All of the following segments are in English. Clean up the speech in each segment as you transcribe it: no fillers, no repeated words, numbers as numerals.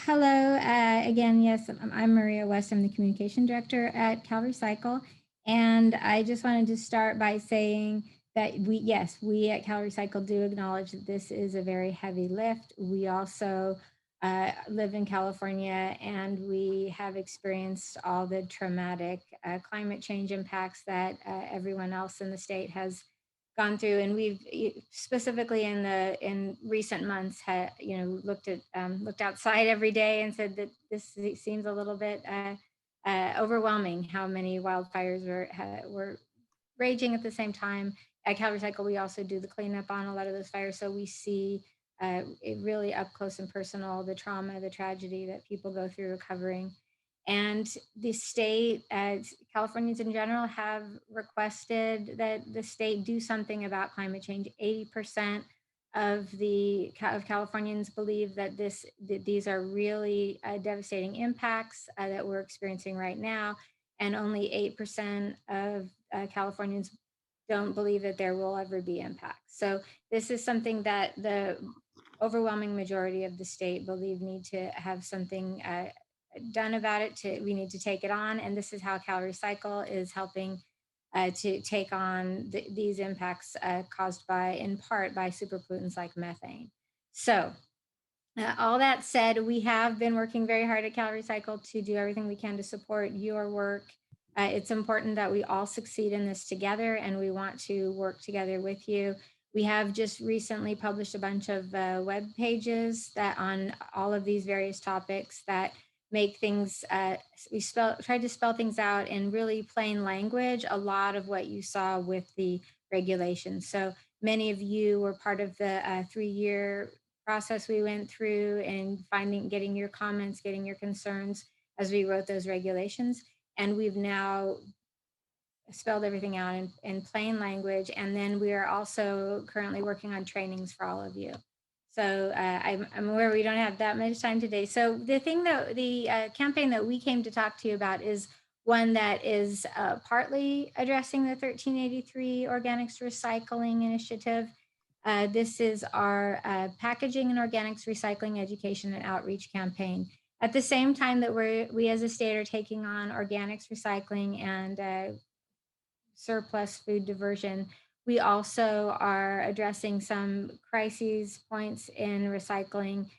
Hello again. Yes, I'm Maria West. I'm the communication director at CalRecycle. And I just wanted to start by saying that we at CalRecycle do acknowledge that this is a very heavy lift. We also live in California, and we have experienced all the traumatic climate change impacts that everyone else in the state has gone through, and we've specifically in recent months had looked outside every day and said that this seems a little bit overwhelming how many wildfires were raging at the same time. At CalRecycle, we also do the cleanup on a lot of those fires, so we see it really up close and personal, the trauma, the tragedy that people go through recovering. And the state, Californians in general, have requested that the state do something about climate change. 80% of Californians believe that these are really devastating impacts that we're experiencing right now, and only 8% of Californians don't believe that there will ever be impacts. So this is something that the overwhelming majority of the state believe need to have something done about it. We need to take it on, and this is how CalRecycle is helping to take on these impacts caused in part by superpollutants like methane. So all that said, we have been working very hard at CalRecycle to do everything we can to support your work. It's important that we all succeed in this together, and we want to work together with you. We have just recently published a bunch of web pages that on all of these various topics that make things, we tried to spell things out in really plain language, a lot of what you saw with the regulations. So many of you were part of the 3-year process we went through and getting your comments, getting your concerns as we wrote those regulations. And we've now spelled everything out in plain language. And then we are also currently working on trainings for all of you. So I'm aware we don't have that much time today. So the campaign that we came to talk to you about is one that is partly addressing the 1383 Organics Recycling Initiative. This is our packaging and organics recycling education and outreach campaign. At the same time that we as a state are taking on organics recycling and surplus food diversion, we also are addressing some crises points in recycling,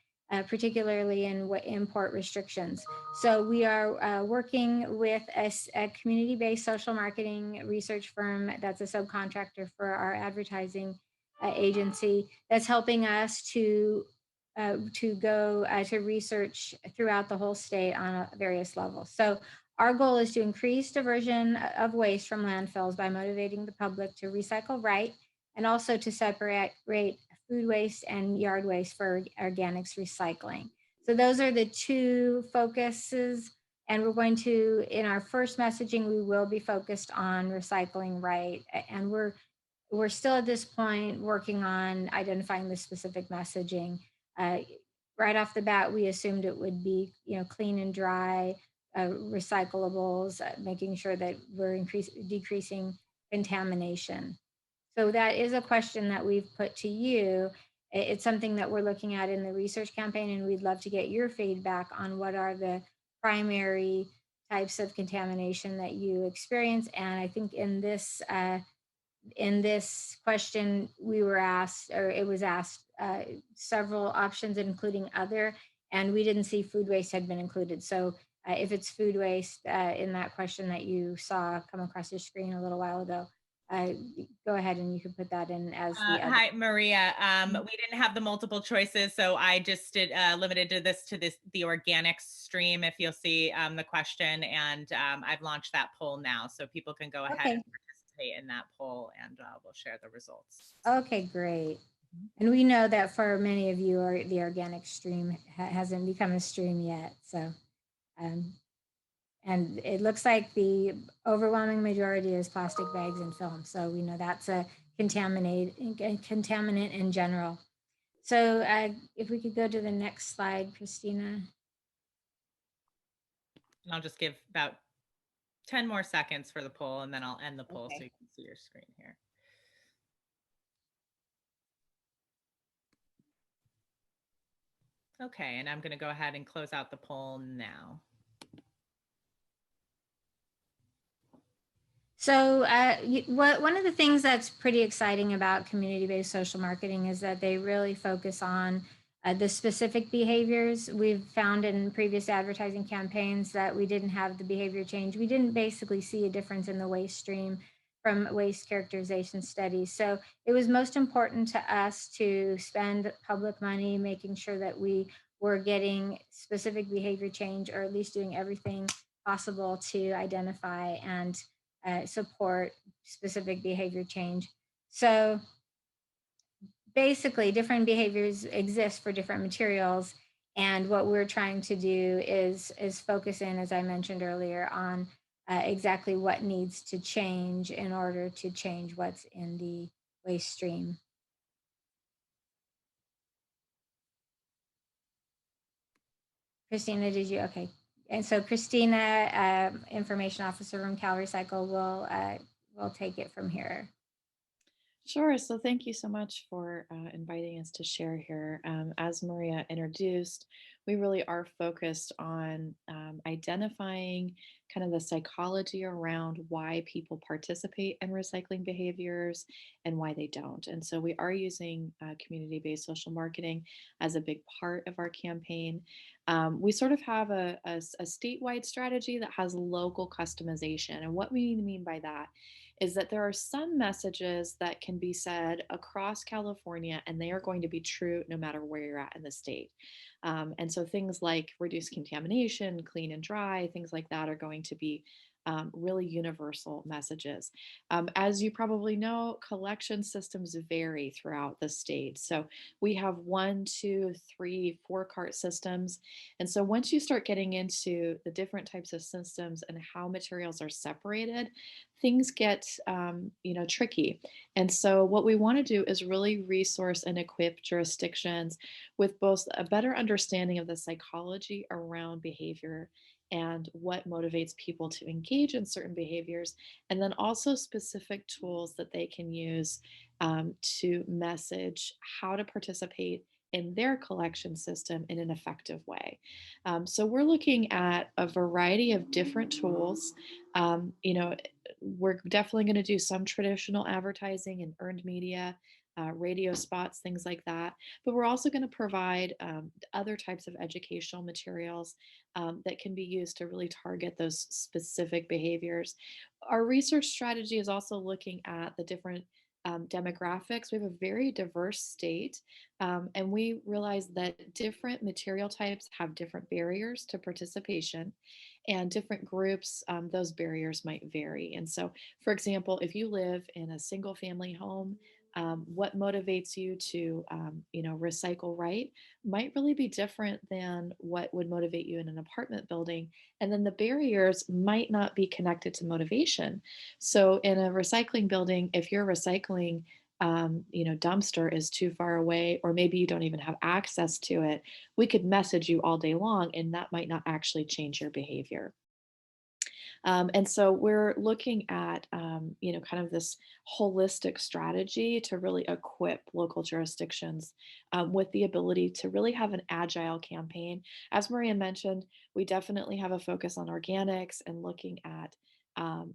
particularly in import restrictions. So we are working with a community-based social marketing research firm that's a subcontractor for our advertising agency that's helping us to go to research throughout the whole state on various levels. So our goal is to increase diversion of waste from landfills by motivating the public to recycle right, and also to separate food waste and yard waste for organics recycling. So those are the two focuses. And we're going to, in our first messaging, we will be focused on recycling right. And we're still at this point working on identifying the specific messaging. Right off the bat, we assumed it would be, clean and dry, recyclables, making sure that we're decreasing contamination. So that is a question that we've put to you. It's something that we're looking at in the research campaign, and we'd love to get your feedback on what are the primary types of contamination that you experience. And I think in this question, it was asked several options, including other, and we didn't see food waste had been included. So if it's food waste in that question that you saw come across your screen a little while ago, go ahead and you can put that in as the other. Hi, Maria. We didn't have the multiple choices, so I just did limited to the organics stream. If you'll see the question, and I've launched that poll now, so people can go ahead and participate in that poll, and we'll share the results. Okay, great. And we know that for many of you, the organic stream hasn't become a stream yet. So, and it looks like the overwhelming majority is plastic bags and film. So we know that's a contaminant in general. So if we could go to the next slide, Christina. And I'll just give about 10 more seconds for the poll, and then I'll end the poll so you can see your screen here. Okay, and I'm going to go ahead and close out the poll now. So one of the things that's pretty exciting about community-based social marketing is that they really focus on the specific behaviors. We've found in previous advertising campaigns that we didn't have the behavior change. We didn't basically see a difference in the waste stream from waste characterization studies. So it was most important to us to spend public money making sure that we were getting specific behavior change, or at least doing everything possible to identify and support specific behavior change. So basically, different behaviors exist for different materials. And what we're trying to do is focus in, as I mentioned earlier, on exactly what needs to change in order to change what's in the waste stream. Christina, did you? Okay. And so Christina, information officer from CalRecycle, will take it from here. Sure. So thank you so much for inviting us to share here. As Maria introduced, we really are focused on identifying kind of the psychology around why people participate in recycling behaviors and why they don't. And so we are using community-based social marketing as a big part of our campaign. We sort of have a statewide strategy that has local customization. And what we mean by that is that there are some messages that can be said across California, and they are going to be true no matter where you're at in the state. And so things like reduce contamination, clean and dry, things like that are going to be really universal messages. As you probably know, collection systems vary throughout the state. So we have 1, 2, 3, 4 cart systems. And so once you start getting into the different types of systems and how materials are separated, things get tricky. And so what we want to do is really resource and equip jurisdictions with both a better understanding of the psychology around behavior and what motivates people to engage in certain behaviors, and then also specific tools that they can use to message how to participate in their collection system in an effective way. So we're looking at a variety of different tools. We're definitely going to do some traditional advertising and earned media, radio spots, things like that. But we're also going to provide other types of educational materials that can be used to really target those specific behaviors. Our research strategy is also looking at the different demographics. We have a very diverse state, and we realize that different material types have different barriers to participation, and different groups, those barriers might vary. And so, for example, if you live in a single family home, what motivates you to recycle right might really be different than what would motivate you in an apartment building, and then the barriers might not be connected to motivation. So in a recycling building, if your recycling dumpster is too far away, or maybe you don't even have access to it, we could message you all day long and that might not actually change your behavior. And so we're looking at, kind of this holistic strategy to really equip local jurisdictions with the ability to really have an agile campaign. As Maria mentioned, we definitely have a focus on organics and looking at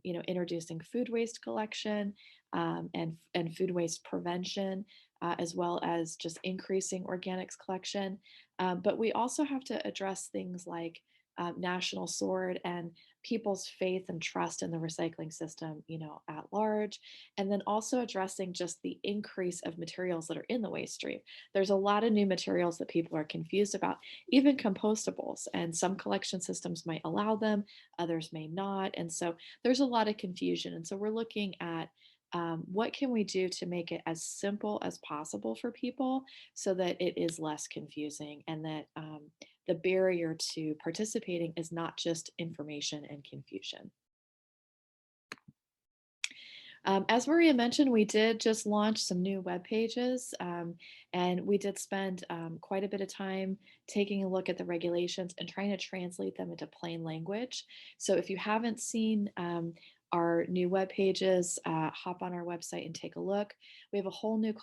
introducing food waste collection and food waste prevention, as well as just increasing organics collection. But we also have to address things like national sword and people's faith and trust in the recycling system, at large, and then also addressing just the increase of materials that are in the waste stream. There's a lot of new materials that people are confused about, even compostables, and some collection systems might allow them, others may not, and so there's a lot of confusion. And so we're looking at what can we do to make it as simple as possible for people so that it is less confusing, and that the barrier to participating is not just information and confusion. As Maria mentioned, we did just launch some new web pages, and we did spend quite a bit of time taking a look at the regulations and trying to translate them into plain language. So if you haven't seen our new web pages, hop on our website and take a look. We have a whole new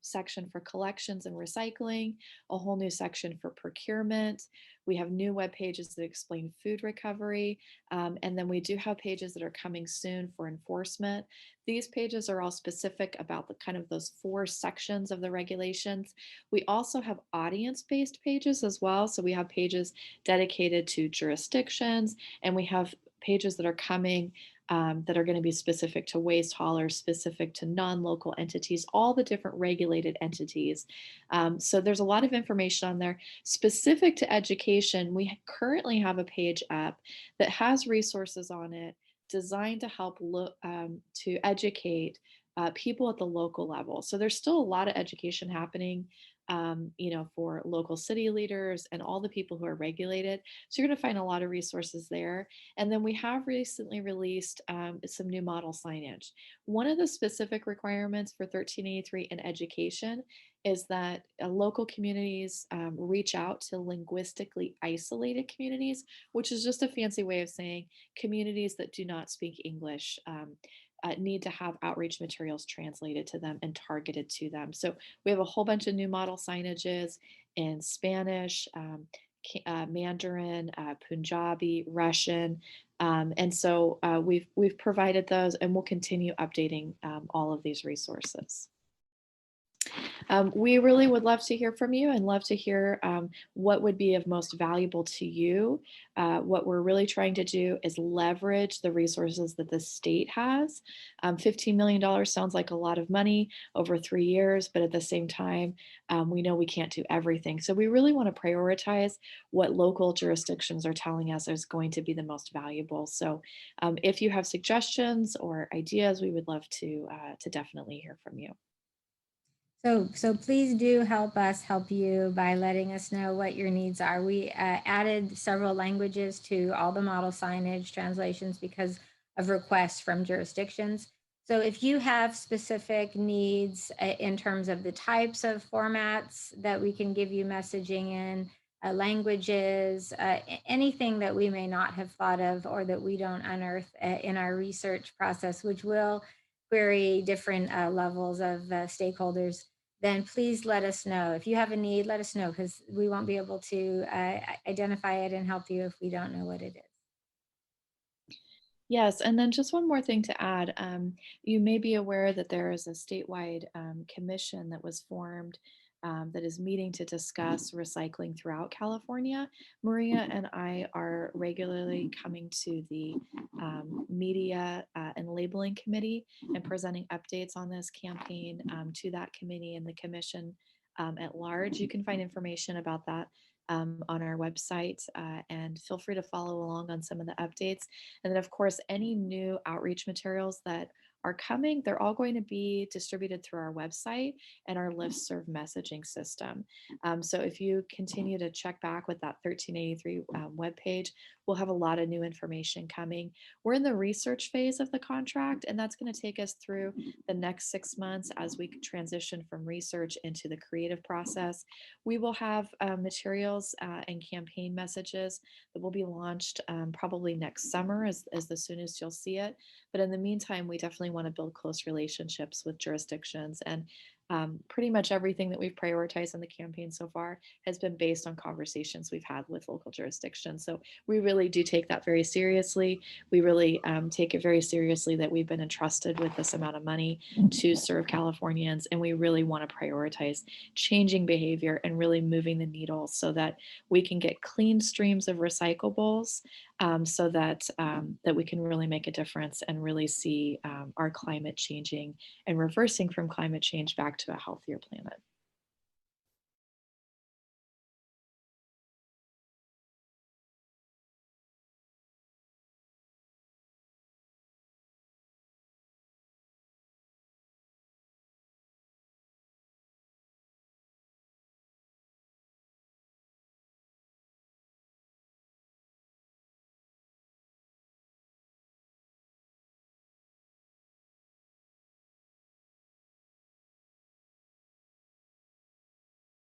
section for collections and recycling, a whole new section for procurement. We have new web pages that explain food recovery. And then we do have pages that are coming soon for enforcement. These pages are all specific about the kind of those 4 sections of the regulations. We also have audience-based pages as well. So we have pages dedicated to jurisdictions, and we have pages that are coming that are going to be specific to waste haulers, specific to non-local entities, all the different regulated entities. So there's a lot of information on there. Specific to education, we currently have a page up that has resources on it designed to help to educate people at the local level. So there's still a lot of education happening, for local city leaders and all the people who are regulated. So you're going to find a lot of resources there. And then we have recently released some new model signage. One of the specific requirements for 1383 in education is that local communities reach out to linguistically isolated communities, which is just a fancy way of saying communities that do not speak English. Need to have outreach materials translated to them and targeted to them. So we have a whole bunch of new model signages in Spanish, Mandarin, Punjabi, Russian, and so we've provided those, and we'll continue updating all of these resources. We really would love to hear from you and love to hear what would be of most valuable to you. What we're really trying to do is leverage the resources that the state has. $15 million sounds like a lot of money over 3 years, but at the same time, we know we can't do everything. So we really want to prioritize what local jurisdictions are telling us is going to be the most valuable. So if you have suggestions or ideas, we would love to definitely hear from you. So please do help us help you by letting us know what your needs are. We added several languages to all the model signage translations because of requests from jurisdictions. So if you have specific needs in terms of the types of formats that we can give you messaging in, languages, anything that we may not have thought of or that we don't unearth in our research process, which will query different levels of stakeholders, then please let us know. If you have a need, let us know, because we won't be able to identify it and help you if we don't know what it is. Yes, and then just one more thing to add. You may be aware that there is a statewide commission that was formed that is meeting to discuss recycling throughout California. Maria and I are regularly coming to the media and labeling committee and presenting updates on this campaign to that committee and the commission at large. You can find information about that on our website, and feel free to follow along on some of the updates. And then, of course, any new outreach materials that are coming, they're all going to be distributed through our website and our listserv messaging system. So if you continue to check back with that 1383 webpage, we'll have a lot of new information coming. We're in the research phase of the contract, and that's going to take us through the next 6 months as we transition from research into the creative process. We will have materials and campaign messages that will be launched probably next summer as the soonest you'll see it. But in the meantime, we definitely want to build close relationships with jurisdictions, and pretty much everything that we've prioritized in the campaign so far has been based on conversations we've had with local jurisdictions. So we really do take that very seriously. We really take it very seriously that we've been entrusted with this amount of money to serve Californians, and we really want to prioritize changing behavior and really moving the needle so that we can get clean streams of recyclables, so that that we can really make a difference and really see our climate changing and reversing from climate change back to a healthier planet.